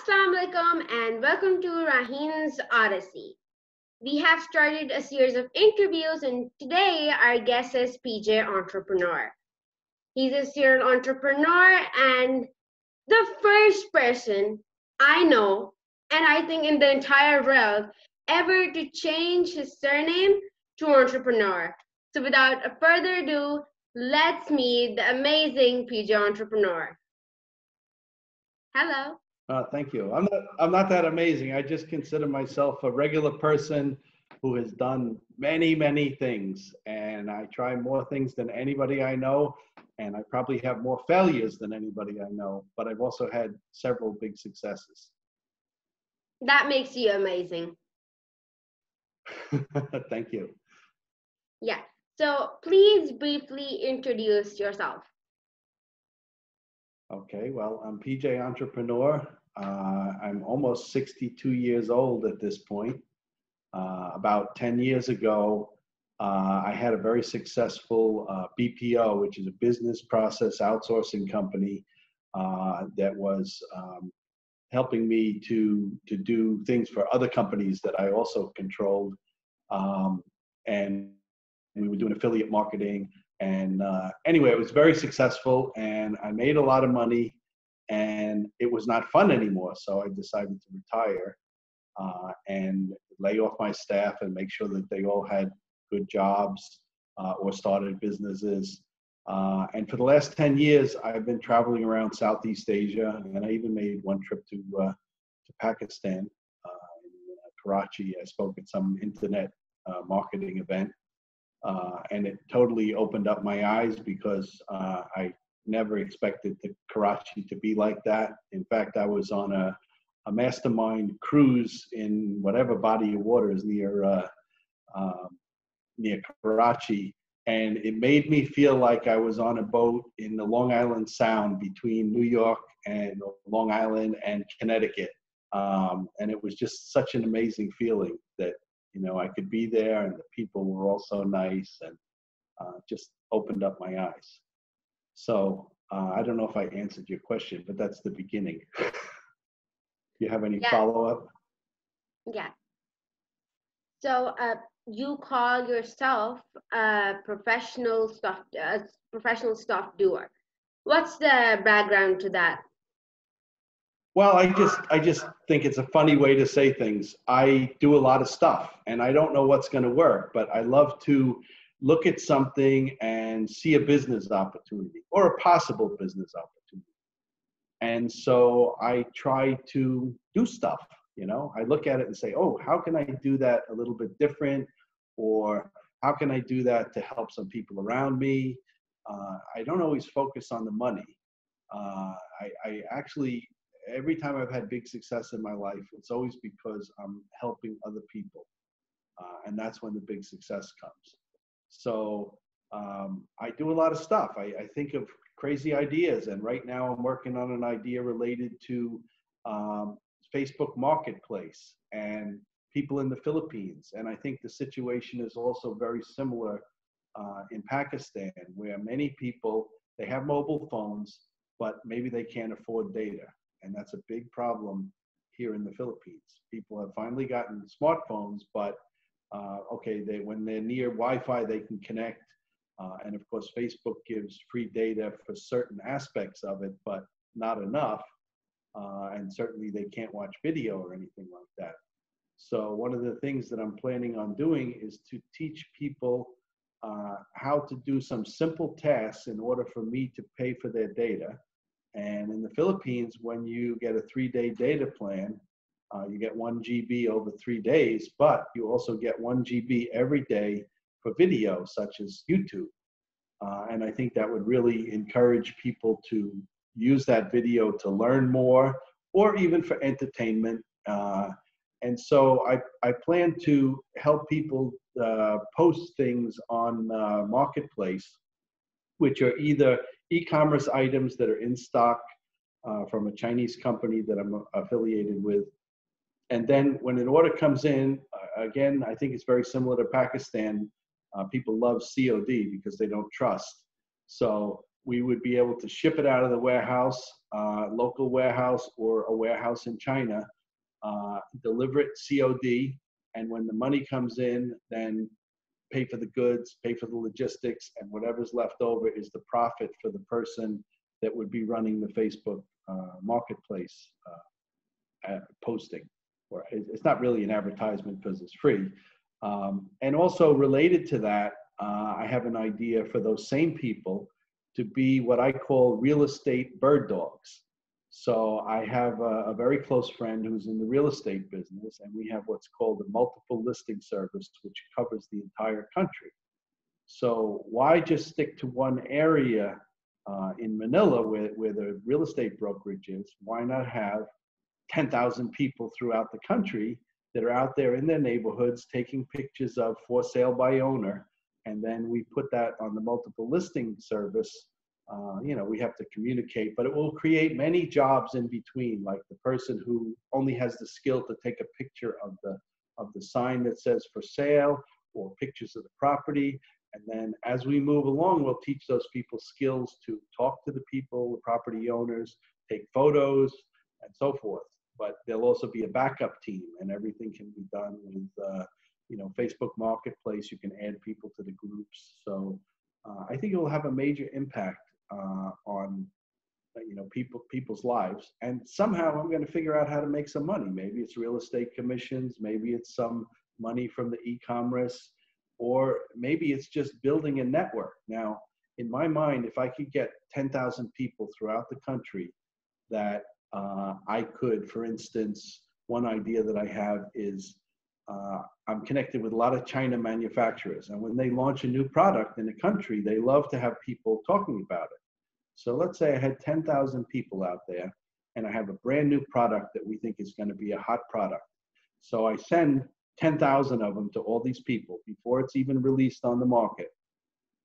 Assalamu alaikum and welcome to Raheen's Odyssey. We have started a series of interviews and today our guest is PJ Entrepreneur. He's a serial entrepreneur and the first person I know, and I think in the entire world, ever to change his surname to Entrepreneur. So without a further ado, let's meet the amazing PJ Entrepreneur. Hello. Thank you. I'm not that amazing. I just consider myself a regular person who has done many, many things. And I try more things than anybody I know. And I probably have more failures than anybody I know. But I've also had several big successes. That makes you amazing. Thank you. Yeah. So please briefly introduce yourself. Okay, well, I'm PJ Entrepreneur. I'm almost 62 years old at this point. About 10 years ago, I had a very successful BPO, which is a business process outsourcing company that was helping me to do things for other companies that I also controlled. And we were doing affiliate marketing. And anyway, it was very successful and I made a lot of money and it was not fun anymore. So I decided to retire and lay off my staff and make sure that they all had good jobs or started businesses. And for the last 10 years, I've been traveling around Southeast Asia and I even made one trip to Pakistan, in Karachi. I spoke at some internet marketing event. And it totally opened up my eyes because I never expected Karachi to be like that. In fact, I was on a mastermind cruise in whatever body of water is near Karachi, and it made me feel like I was on a boat in the Long Island Sound between New York and Long Island and Connecticut. And it was just such an amazing feeling that I could be there and the people were all so nice and just opened up my eyes. So I don't know if I answered your question, but that's the beginning. You have any follow-up? Yeah. So you call yourself a professional stuff doer. What's the background to that? Well, I just think it's a funny way to say things. I do a lot of stuff and I don't know what's going to work, but I love to look at something and see a business opportunity or a possible business opportunity. And so I try to do stuff, I look at it and say, oh, how can I do that a little bit different? Or how can I do that to help some people around me? I don't always focus on the money. I actually, every time I've had big success in my life, it's always because I'm helping other people. And that's when the big success comes. So I do a lot of stuff. I think of crazy ideas. And right now I'm working on an idea related to Facebook Marketplace and people in the Philippines. And I think the situation is also very similar in Pakistan, where many people, they have mobile phones, but maybe they can't afford data. And that's a big problem here in the Philippines. People have finally gotten smartphones, but when they're near Wi-Fi, they can connect. And of course, Facebook gives free data for certain aspects of it, but not enough. And certainly they can't watch video or anything like that. So one of the things that I'm planning on doing is to teach people how to do some simple tasks in order for me to pay for their data. And in the Philippines, when you get a 3-day data plan, you get 1 GB over 3 days, but you also get 1 GB every day for video, such as YouTube. And I think that would really encourage people to use that video to learn more or even for entertainment. And so I plan to help people post things on Marketplace, which are either e-commerce items that are in stock from a Chinese company that I'm affiliated with. And then when an order comes in, again, I think it's very similar to Pakistan. People love COD because they don't trust. So we would be able to ship it out of the warehouse, local warehouse or a warehouse in China, deliver it COD, and when the money comes in, then pay for the goods, pay for the logistics, and whatever's left over is the profit for the person that would be running the Facebook marketplace posting. Or it's not really an advertisement because it's free. And also related to that, I have an idea for those same people to be what I call real estate bird dogs. So I have a very close friend who's in the real estate business, and we have what's called a multiple listing service, which covers the entire country. So why just stick to one area in Manila where the real estate brokerage is? Why not have 10,000 people throughout the country that are out there in their neighborhoods taking pictures of for sale by owner, and then we put that on the multiple listing service. You know, we have to communicate, but it will create many jobs in between, like the person who only has the skill to take a picture of the sign that says for sale or pictures of the property. And then as we move along, we'll teach those people skills to talk to the people, the property owners, take photos, and so forth. But there'll also be a backup team, and everything can be done with, you know, Facebook Marketplace. You can add people to the groups. So I think it will have a major impact on, you know, people's lives. And somehow I'm going to figure out how to make some money. Maybe it's real estate commissions, maybe it's some money from the e-commerce, or maybe it's just building a network. Now, in my mind, if I could get 10,000 people throughout the country that I could, for instance, one idea that I have is I'm connected with a lot of China manufacturers, and when they launch a new product in a country, they love to have people talking about it. So let's say I had 10,000 people out there, and I have a brand new product that we think is going to be a hot product. So I send 10,000 of them to all these people before it's even released on the market,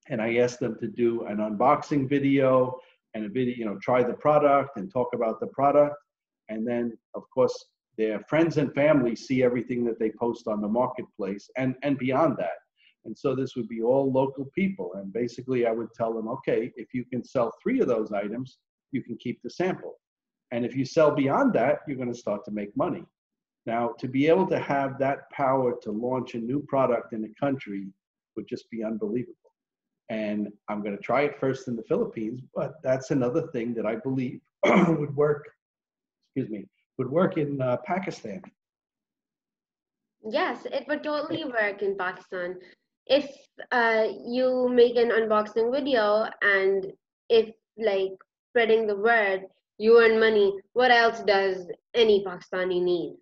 and I ask them to do an unboxing video and a video, you know, try the product and talk about the product. And then, of course, their friends and family see everything that they post on the marketplace and beyond that. And so this would be all local people. And basically, I would tell them, okay, if you can sell 3 of those items, you can keep the sample. And if you sell beyond that, you're going to start to make money. Now, to be able to have that power to launch a new product in a country would just be unbelievable. And I'm going to try it first in the Philippines, but that's another thing that I believe would work, would work in Pakistan. Yes, it would totally work in Pakistan. If you make an unboxing video and if like spreading the word, you earn money, what else does any Pakistani need?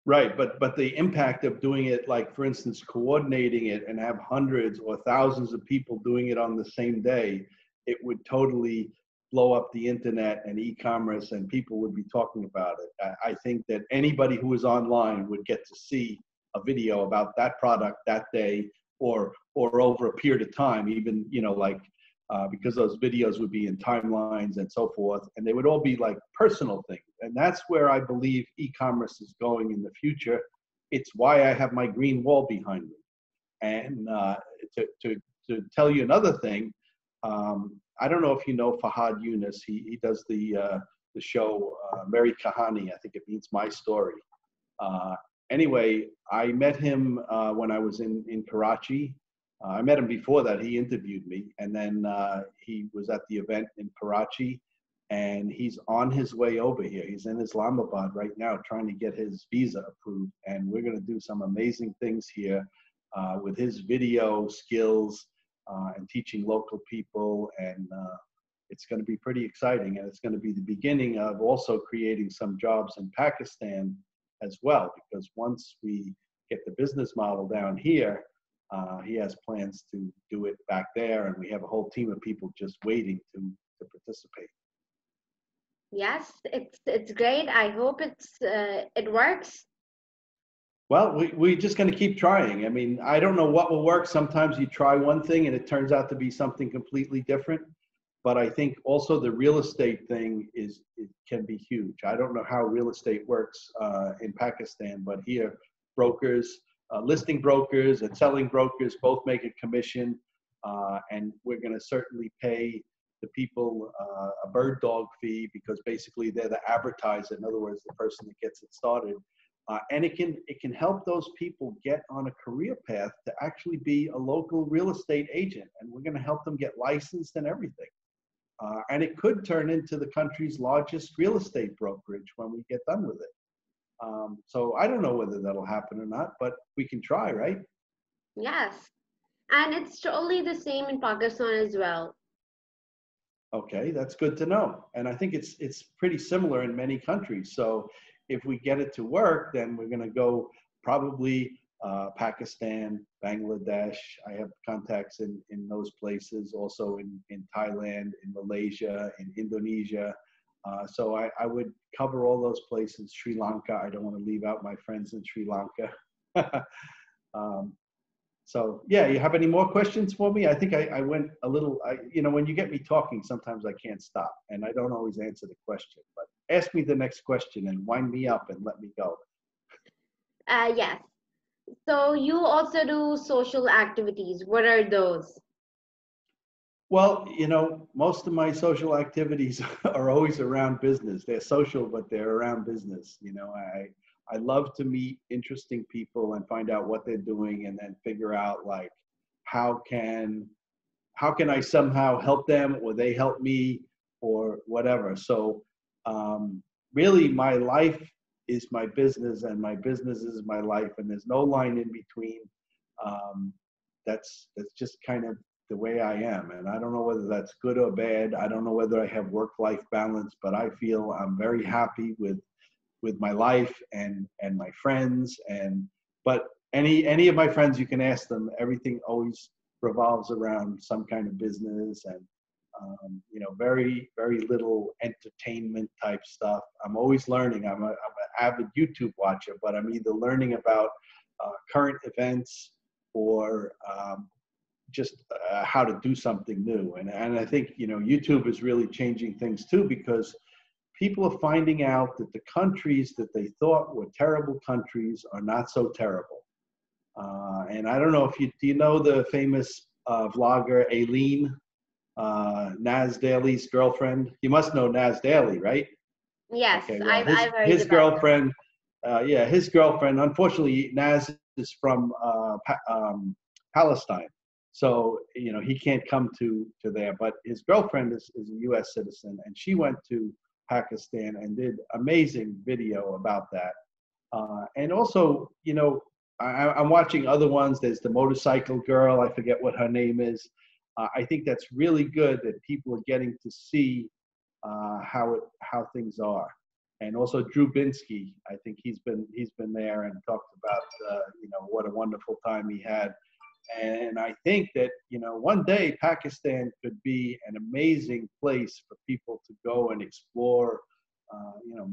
Right, but the impact of doing it, like for instance, coordinating it and have hundreds or thousands of people doing it on the same day, it would totally blow up the internet and e-commerce, and people would be talking about it. I think that anybody who is online would get to see a video about that product that day, or over a period of time, even, you know, like because those videos would be in timelines and so forth, and they would all be like personal things. And that's where I believe e-commerce is going in the future. It's why I have my green wall behind me. And to tell you another thing, I don't know if you know Fahad Yunus. He does the show Mary Kahani. I think it means my story. Anyway, I met him when I was in Karachi. I met him before that. He interviewed me, and then he was at the event in Karachi, and he's on his way over here. He's in Islamabad right now trying to get his visa approved, and we're going to do some amazing things here with his video skills and teaching local people, and it's going to be pretty exciting, and it's going to be the beginning of also creating some jobs in Pakistan as well, because once we get the business model down here, he has plans to do it back there, and we have a whole team of people just waiting to participate. Yes, it's great. I hope it works. Well, we're just going to keep trying. I mean, I don't know what will work. Sometimes you try one thing and it turns out to be something completely different. But I think also the real estate thing it can be huge. I don't know how real estate works in Pakistan, but here brokers, listing brokers and selling brokers both make a commission, and we're going to certainly pay the people a bird dog fee because basically they're the advertiser. In other words, the person that gets it started. And it can help those people get on a career path to actually be a local real estate agent. And we're going to help them get licensed and everything. And it could turn into the country's largest real estate brokerage when we get done with it. So I don't know whether that'll happen or not, but we can try, right? Yes. And it's totally the same in Pakistan as well. Okay, that's good to know. And I think it's pretty similar in many countries. So if we get it to work, then we're going to go probably Pakistan, Bangladesh. I have contacts in those places, also in Thailand, in Malaysia, in Indonesia. So I would cover all those places. Sri Lanka, I don't want to leave out my friends in Sri Lanka. So yeah, you have any more questions for me? I think I went a little, when you get me talking, sometimes I can't stop and I don't always answer the question, but ask me the next question and wind me up and let me go. Yes. So you also do social activities. What are those? Well, most of my social activities are always around business. They're social, but they're around business. I love to meet interesting people and find out what they're doing and then figure out like how can I somehow help them or they help me or whatever. So really my life is my business and my business is my life and there's no line in between. That's just kind of the way I am. And I don't know whether that's good or bad. I don't know whether I have work-life balance, but I feel I'm very happy with my life and my friends. But any of my friends, you can ask them, everything always revolves around some kind of business and very, very little entertainment type stuff. I'm always learning. I'm an avid YouTube watcher, but I'm either learning about current events or just how to do something new. And I think, YouTube is really changing things too, because people are finding out that the countries that they thought were terrible countries are not so terrible. And I don't know if do you know the famous vlogger Aileen, Naz Daly's girlfriend? You must know Naz Daly, right? Yes, Okay, well, I've heard his about girlfriend, his girlfriend, unfortunately, Naz is from Palestine. So, he can't come to there, but his girlfriend is a US citizen and she went to Pakistan and did amazing video about that. And also, I'm watching other ones. There's the motorcycle girl. I forget what her name is. I think that's really good that people are getting to see how things are. And also Drew Binsky, I think he's been there and talked about what a wonderful time he had. And I think that one day Pakistan could be an amazing place for people to go and explore.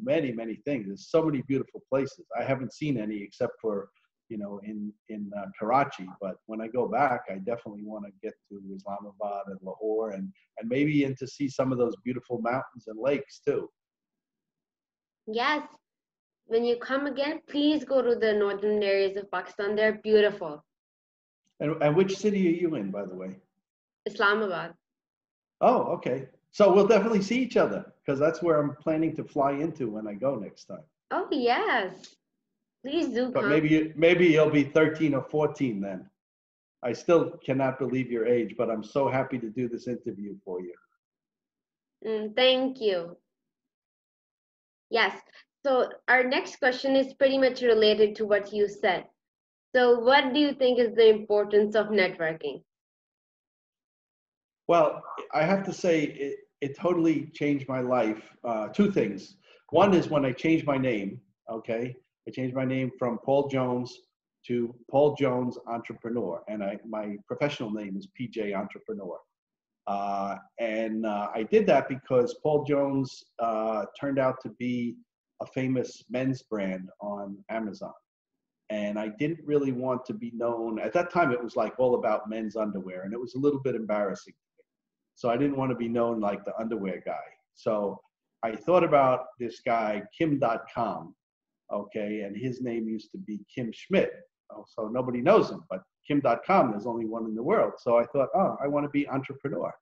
Many things. There's so many beautiful places. I haven't seen any except for in Karachi. But when I go back, I definitely want to get to Islamabad and Lahore and maybe in to see some of those beautiful mountains and lakes too. Yes. When you come again, please go to the northern areas of Pakistan. They're beautiful. And which city are you in, by the way? Islamabad. Oh, okay. So we'll definitely see each other because that's where I'm planning to fly into when I go next time. Oh, yes. Please do But come. maybe you'll be 13 or 14 then. I still cannot believe your age, but I'm so happy to do this interview for you. Thank you. Yes. So our next question is pretty much related to what you said. So what do you think is the importance of networking? Well, I have to say it totally changed my life. Two things. One is when I changed my name, okay? I changed my name from Paul Jones to Paul Jones Entrepreneur. And my professional name is PJ Entrepreneur. I did that because Paul Jones turned out to be a famous men's brand on Amazon. And I didn't really want to be known. At that time, it was like all about men's underwear, and it was a little bit embarrassing to me. So I didn't want to be known like the underwear guy. So I thought about this guy, Kim.com, okay, and his name used to be Kim Schmidt. So nobody knows him, but Kim.com, there's only one in the world. So I thought, I want to be entrepreneur.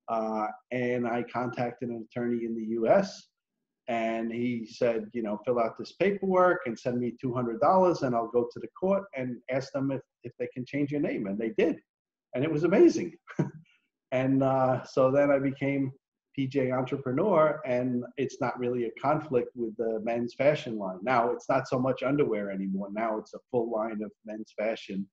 And I contacted an attorney in the US, and he said, fill out this paperwork and send me $200, and I'll go to the court and ask them if they can change your name. And they did. And it was amazing. And so then I became PJ Entrepreneur, and it's not really a conflict with the men's fashion line. Now it's not so much underwear anymore. Now it's a full line of men's fashion.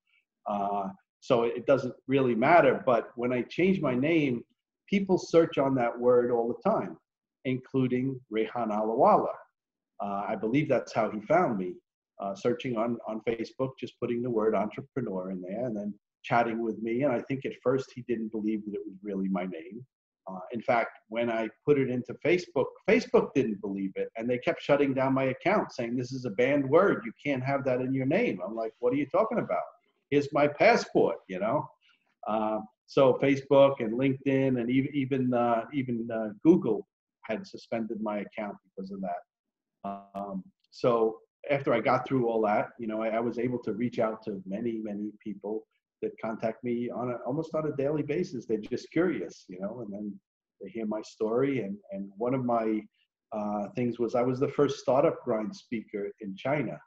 So it doesn't really matter. But when I changed my name, people search on that word all the time, including Rehan Alawala. I believe that's how he found me, searching on Facebook, just putting the word entrepreneur in there and then chatting with me. And I think at first he didn't believe that it was really my name. In fact, when I put it into Facebook, Facebook didn't believe it. And they kept shutting down my account, saying, this is a banned word. You can't have that in your name. I'm like, what are you talking about? Here's my passport, So Facebook and LinkedIn and even Google had suspended my account because of that. So after I got through all that, I was able to reach out to many, many people that contact me almost on a daily basis. They're just curious, and then they hear my story. And one of my things was I was the first startup grind speaker in China.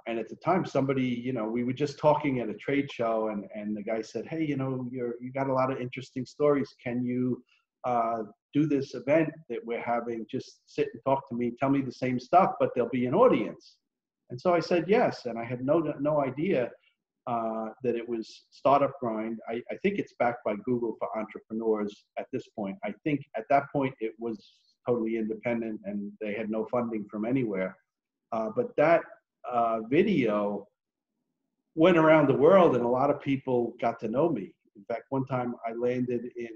And at the time, somebody, we were just talking at a trade show, and the guy said, hey, you got a lot of interesting stories. Can you do this event that we're having? Just sit and talk to me, tell me the same stuff, but there'll be an audience. And so I said yes, and I had no idea that it was Startup Grind. I think it's backed by Google for entrepreneurs at this point. I think at that point it was totally independent and they had no funding from anywhere. But that video went around the world and a lot of people got to know me. In fact, one time I landed in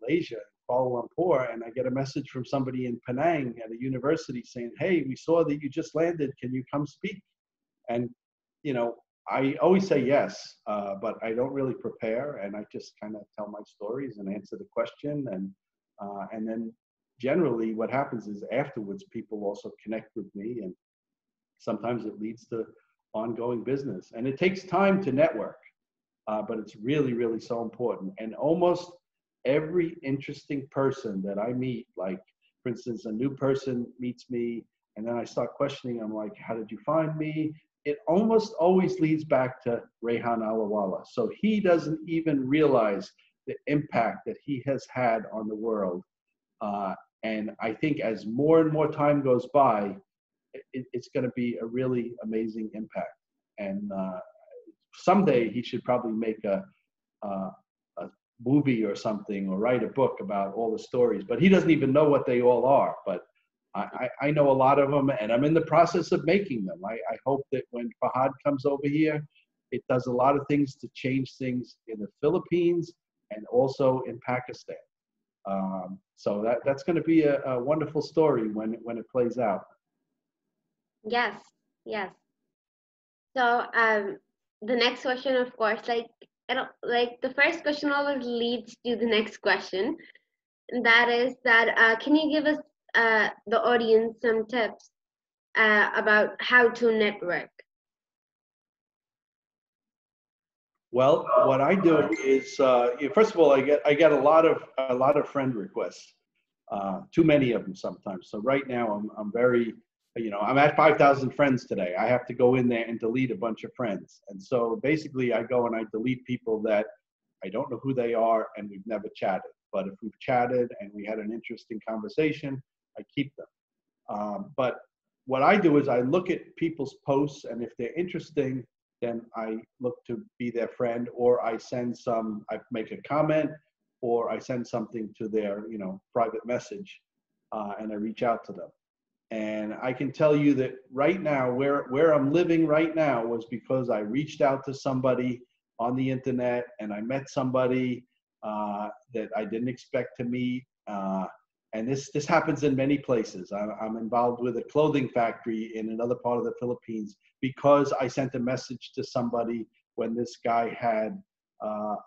Malaysia, Kuala Lumpur, and I get a message from somebody in Penang at a university saying, hey, we saw that you just landed. Can you come speak? And, I always say yes, but I don't really prepare, and I just kind of tell my stories and answer the question. And then generally what happens is afterwards, people also connect with me, and sometimes it leads to ongoing business. And it takes time to network, but it's really, really so important. And almost every interesting person that I meet, like, for instance, a new person meets me, and then I start questioning them, like, how did you find me? It almost always leads back to Rehan Alawala. So he doesn't even realize the impact that he has had on the world. And I think as more and more time goes by, it's going to be a really amazing impact. And someday he should probably make a movie or something, or write a book about all the stories. But he doesn't even know what they all are. But I know a lot of them, and I'm in the process of making them. I hope that when Fahad comes over here, it does a lot of things to change things in the Philippines and also in Pakistan. So that's going to be a wonderful story when it plays out. Yes, yes. So the next question, of course, like the first question always leads to the next question, and that is that can you give us the audience some tips about how to network? Well, what I do is, first of all, I get a lot of friend requests, too many of them sometimes. So right now I'm very, I'm at 5,000 friends today. I have to go in there and delete a bunch of friends. And so basically I go and I delete people that I don't know who they are and we've never chatted. But if we've chatted and we had an interesting conversation, I keep them. But what I do is I look at people's posts, and if they're interesting, then I look to be their friend, or I make a comment, or I send something to their, private message, and I reach out to them. And I can tell you that right now, where I'm living right now was because I reached out to somebody on the internet, and I met somebody that I didn't expect to meet. And this happens in many places. I'm involved with a clothing factory in another part of the Philippines because I sent a message to somebody when this guy had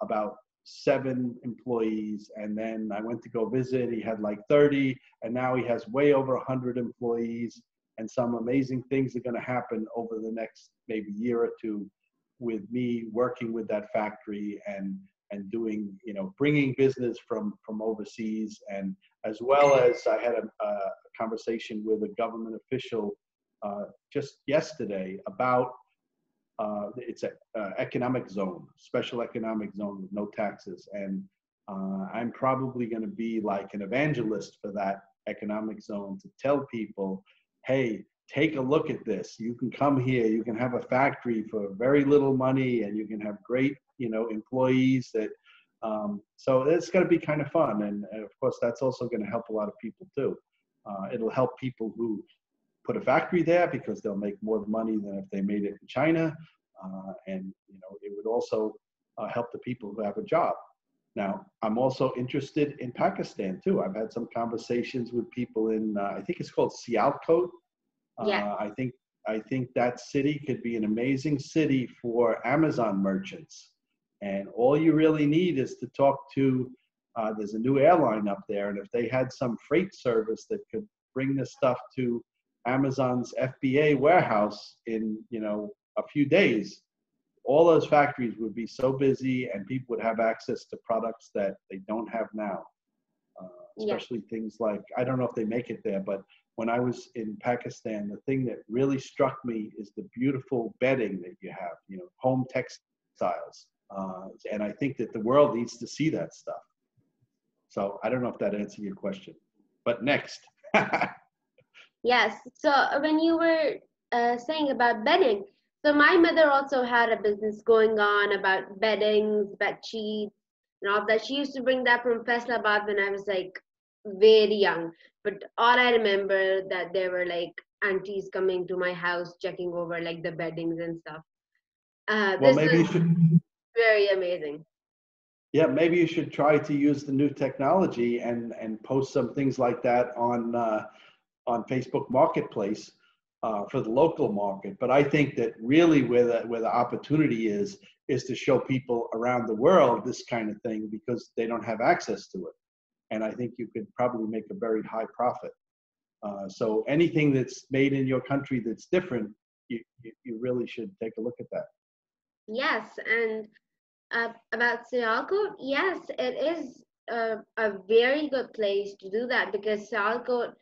about 7 employees. And then I went to go visit. He had like 30, and now he has way over 100 employees. And some amazing things are going to happen over the next maybe year or two with me working with that factory and and doing, bringing business from overseas. And as well as I had a conversation with a government official just yesterday about it's an economic zone, special economic zone with no taxes. And I'm probably going to be like an evangelist for that economic zone to tell people, hey, take a look at this. You can come here, you can have a factory for very little money, and you can have great, employees that, so it's going to be kind of fun. And of course, that's also going to help a lot of people too. It'll help people who put a factory there because they'll make more money than if they made it in China. And, it would also help the people who have a job. Now, I'm also interested in Pakistan too. I've had some conversations with people in, I think it's called Sialkot. Yeah. I think that city could be an amazing city for Amazon merchants. And all you really need is to talk to, there's a new airline up there, and if they had some freight service that could bring this stuff to Amazon's FBA warehouse in, a few days, all those factories would be so busy and people would have access to products that they don't have now. Especially things like, I don't know if they make it there, but when I was in Pakistan, the thing that really struck me is the beautiful bedding that you have, home textiles. And I think that the world needs to see that stuff. So I don't know if that answered your question, but next. Yes. So when you were saying about bedding, so my mother also had a business going on about beddings, bed sheets, and all that. She used to bring that from Faisalabad when I was like very young. But all I remember that there were like aunties coming to my house checking over like the beddings and stuff. Well, This maybe was you should. very amazing. Yeah, maybe you should try to use the new technology and post some things like that on Facebook Marketplace for the local market. But I think that really where the opportunity is to show people around the world this kind of thing because they don't have access to it. And I think you could probably make a very high profit. So anything that's made in your country that's different, you really should take a look at that. Yes, and about Sialkot, yes, it is a very good place to do that because Sialkot,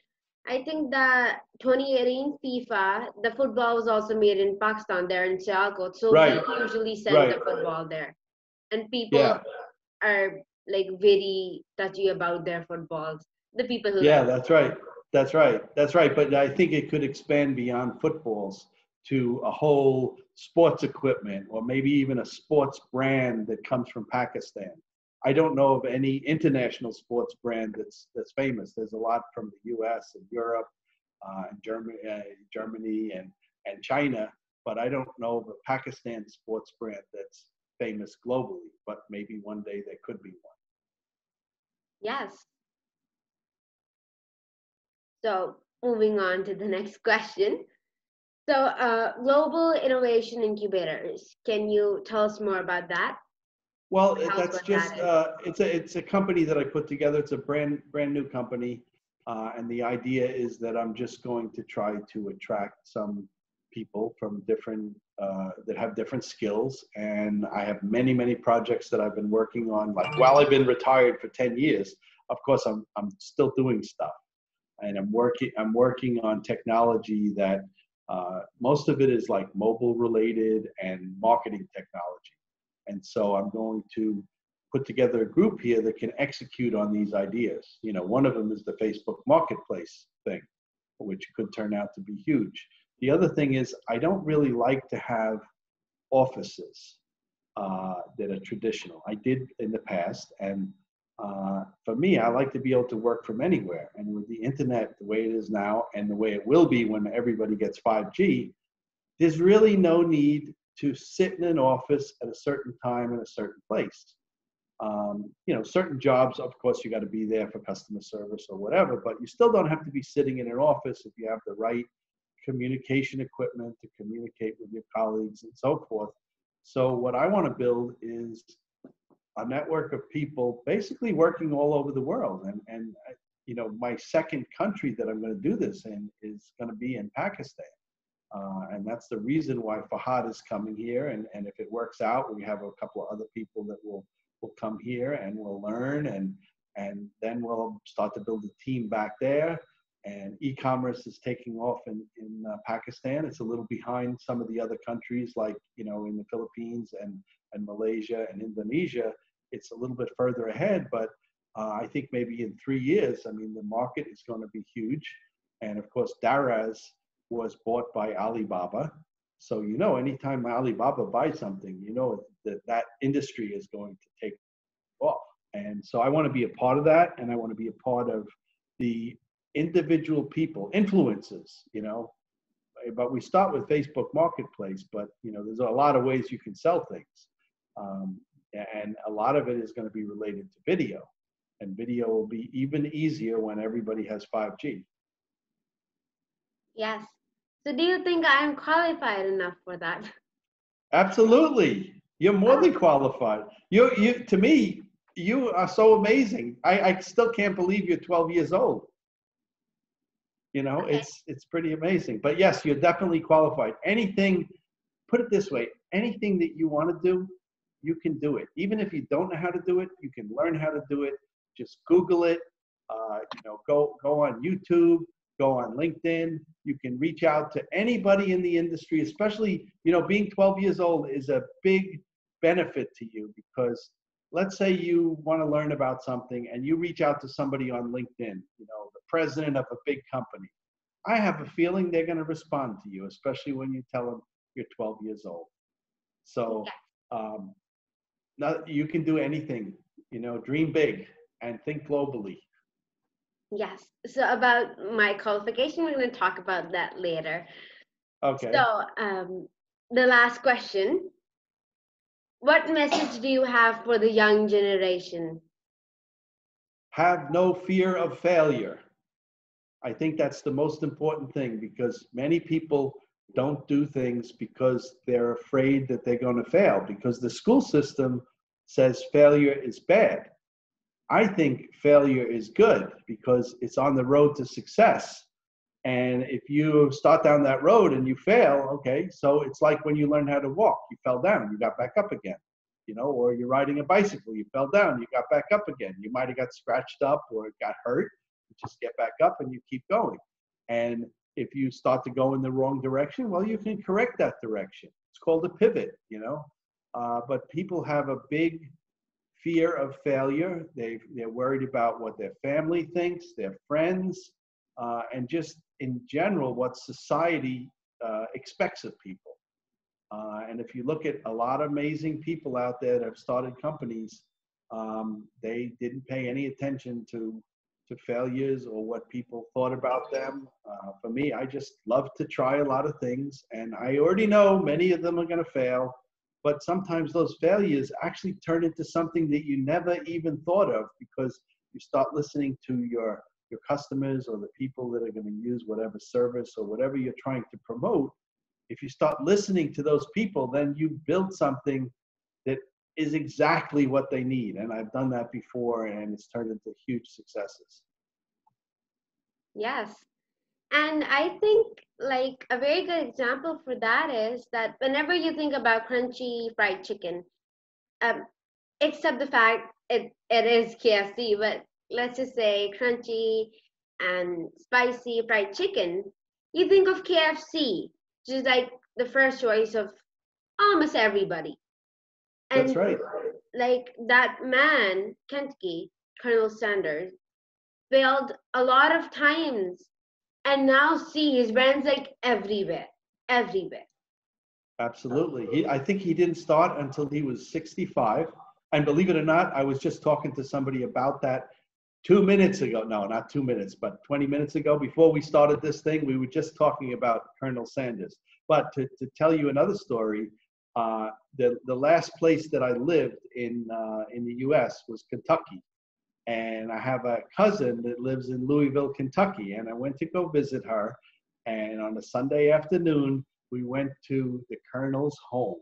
I think that 2018 FIFA, the football was also made in Pakistan there in Sialkot. So we Right, usually send the right. football there. And people Yeah, are like very touchy about their footballs. The people who yeah, love. that's right. That's right. That's right. But I think it could expand beyond footballs to a whole sports equipment or maybe even a sports brand that comes from Pakistan. I don't know of any international sports brand that's famous. There's a lot from the U.S. and Europe and Germany and China, but I don't know of a Pakistan sports brand that's famous globally. But maybe one day there could be one. Yes. So moving on to the next question. So global innovation incubators. Can you tell us more about that? Well, Tell us that's what that just is. it's a company that I put together. It's a brand new company, and the idea is that I'm just going to try to attract some people from different that have different skills. And I have many projects that I've been working on. Like while I've been retired for 10 years, of course I'm still doing stuff, and I'm working on technology that most of it is like mobile related and marketing technology. And so I'm going to put together a group here that can execute on these ideas. One of them is the Facebook Marketplace thing, which could turn out to be huge. The other thing is I don't really like to have offices that are traditional. I did in the past, and for me, I like to be able to work from anywhere. And with the internet, the way it is now, and the way it will be when everybody gets 5G, there's really no need to sit in an office at a certain time in a certain place. Certain jobs, of course, you got to be there for customer service or whatever, but you still don't have to be sitting in an office if you have the right communication equipment to communicate with your colleagues and so forth. So what I want to build is a network of people basically working all over the world. And my second country that I'm going to do this in is going to be in Pakistan. And that's the reason why Fahad is coming here. And if it works out, we have a couple of other people that will will come here and we'll learn, and then we'll start to build a team back there. And e-commerce is taking off in Pakistan. It's a little behind some of the other countries, like, in the Philippines and Malaysia and Indonesia. It's a little bit further ahead, but I think maybe in 3 years, I mean, the market is going to be huge. And of course, Daraz was bought by Alibaba. So, anytime Alibaba buys something, that industry is going to take off. And so I want to be a part of that. And I want to be a part of the individual people, influencers, but we start with Facebook Marketplace, but, there's a lot of ways you can sell things. And a lot of it is going to be related to video. And video will be even easier when everybody has 5G. Yes. So do you think I am qualified enough for that? Absolutely. You're more than qualified. To me, you are so amazing. I still can't believe you're 12 years old. Okay. It's pretty amazing. But yes, you're definitely qualified. Anything, put it this way, anything that you want to do, you can do it. Even if you don't know how to do it, you can learn how to do it. Just Google it. Go on YouTube. Go on LinkedIn. You can reach out to anybody in the industry, especially, being 12 years old is a big benefit to you, because let's say you want to learn about something and you reach out to somebody on LinkedIn, the president of a big company. I have a feeling they're going to respond to you, especially when you tell them you're 12 years old. So now you can do anything, dream big and think globally. Yes. So about my qualification, we're going to talk about that later. Okay. So the last question, what message do you have for the young generation? Have no fear of failure. I think that's the most important thing, because many people don't do things because they're afraid that they're going to fail, because the school system says failure is bad. I think failure is good because it's on the road to success. And if you start down that road and you fail, okay, so it's like when you learn how to walk, you fell down, you got back up again, or you're riding a bicycle, you fell down, you got back up again. You might have got scratched up or got hurt, you just get back up and you keep going. And if you start to go in the wrong direction, well, you can correct that direction. It's called a pivot, but people have a big fear of failure. They're worried about what their family thinks, their friends, and just in general what society expects of people. And if you look at a lot of amazing people out there that have started companies, they didn't pay any attention to failures or what people thought about them. For me, I just love to try a lot of things, and I already know many of them are going to fail. But sometimes those failures actually turn into something that you never even thought of, because you start listening to your customers or the people that are going to use whatever service or whatever you're trying to promote. If you start listening to those people, then you build something that is exactly what they need. And I've done that before, and it's turned into huge successes. Yes. And I think like a very good example for that is that whenever you think about crunchy fried chicken, except the fact it is KFC, but let's just say crunchy and spicy fried chicken, you think of KFC, which is like the first choice of almost everybody. And That's right. like that man, Kentucky, Colonel Sanders, failed a lot of times, and now see his brands like everywhere, everywhere. Absolutely. I think he didn't start until he was 65. And believe it or not, I was just talking to somebody about that 2 minutes ago. No, not 2 minutes, but 20 minutes ago. Before we started this thing, we were just talking about Colonel Sanders. But to tell you another story, the last place that I lived in the U.S. was Kentucky. And I have a cousin that lives in Louisville, Kentucky. And I went to go visit her. And on a Sunday afternoon, we went to the Colonel's home.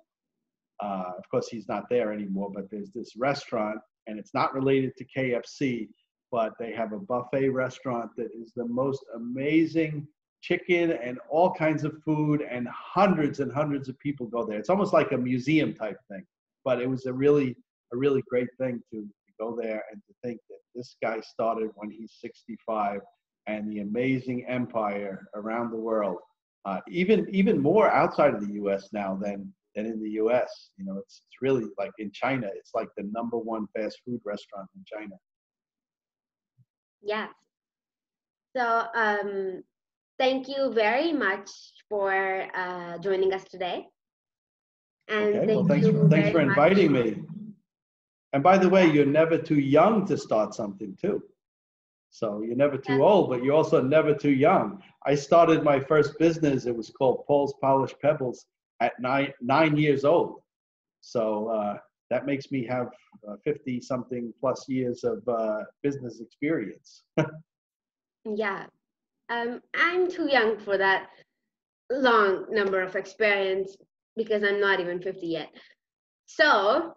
Of course, he's not there anymore, but there's this restaurant, and it's not related to KFC, but they have a buffet restaurant that is the most amazing chicken and all kinds of food, and hundreds of people go there. It's almost like a museum type thing, but it was a really a really great thing to go there and to think that this guy started when he's 65 and the amazing empire around the world, even more outside of the U.S. now than in the U.S. You know, it's really like in China, it's like the number one fast food restaurant in China. Yes. So, thank you very much for joining us today. And Okay, well, thank you thanks very for much. inviting me. And by the way, you're never too young to start something too. So you're never too old, but you're also never too young. I started my first business. It was called Paul's Polished Pebbles at 9 years old. So that makes me have 50 something plus years of business experience. Yeah. I'm too young for that long number of experience because I'm not even 50 yet. So,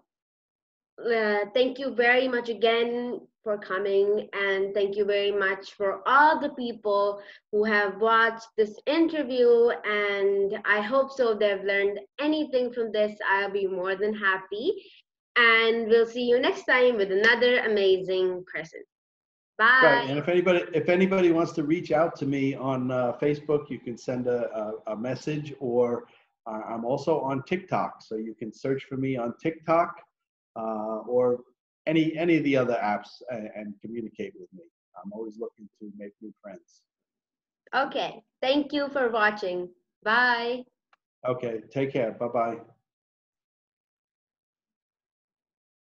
thank you very much again for coming, and thank you very much for all the people who have watched this interview. And I hope so they've learned anything from this. I'll be more than happy. And we'll see you next time with another amazing person. Right, Bye. and if anybody wants to reach out to me on Facebook, you can send a message, or I'm also on TikTok, so you can search for me on TikTok or any of the other apps and communicate with me. I'm always looking to make new friends. Okay. Thank you for watching. Bye. Okay, take care. Bye bye.